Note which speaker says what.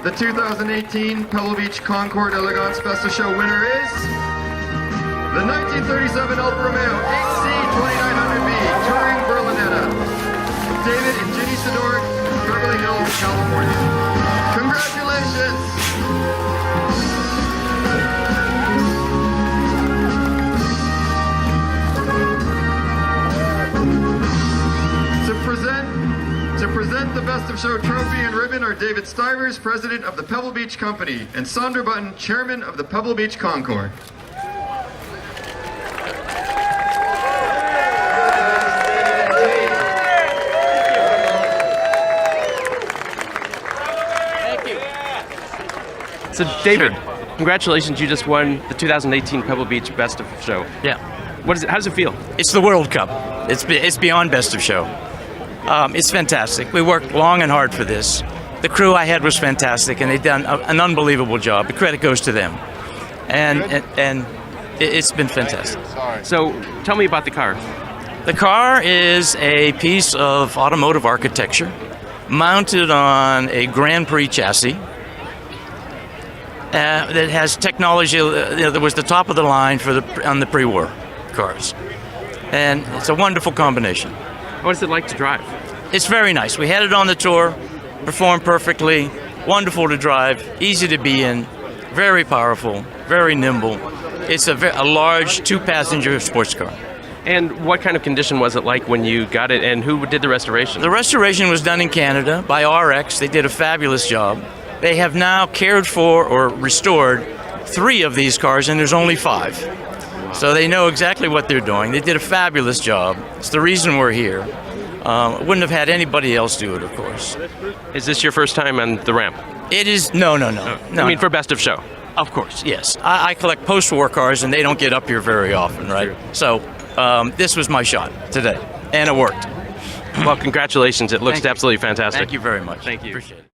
Speaker 1: The 2018 Pebble Beach Concours d'Elegance Best of Show winner is the 1937 Alfa Romeo 8C 2900B Touring Berlinetta. David and Ginny Sydorick, Beverly Hills, California. Congratulations! To present the Best of Show trophy and ribbon are David Stivers, President of the Pebble Beach Company, and Sandra Button, Chairman of the Pebble Beach Concours.
Speaker 2: Thank you.
Speaker 3: So David, congratulations, you just won the 2018 Pebble Beach Best of Show.
Speaker 2: Yeah.
Speaker 3: What is it? How does it feel?
Speaker 2: It's the World Cup. It's beyond Best of Show. It's fantastic. We worked long and hard for this. The crew I had was fantastic, and they've done an unbelievable job. The credit goes to them. And it's been fantastic.
Speaker 3: So tell me about the car.
Speaker 2: The car is a piece of automotive architecture mounted on a Grand Prix chassis that has technology that was the top of the line on the pre-war cars. And it's a wonderful combination.
Speaker 3: What is it like to drive?
Speaker 2: It's very nice. We had it on the tour, performed perfectly, wonderful to drive, easy to be in, very powerful, very nimble. It's a large two-passenger sports car.
Speaker 3: And what kind of condition was it like when you got it, and who did the restoration?
Speaker 2: The restoration was done in Canada by RX. They did a fabulous job. They have now cared for or restored 3 of these cars, and there's only 5. So they know exactly what they're doing. They did a fabulous job. It's the reason we're here. Wouldn't have had anybody else do it, of course.
Speaker 3: Is this your first time on the ramp?
Speaker 2: It is, no.
Speaker 3: I mean, for Best of Show.
Speaker 2: Of course, yes. I collect post-war cars, and they don't get up here very often, right? So this was my shot today, and it worked.
Speaker 3: Well, congratulations. It looks absolutely fantastic.
Speaker 2: Thank you very much.
Speaker 3: Thank you.
Speaker 2: Appreciate it.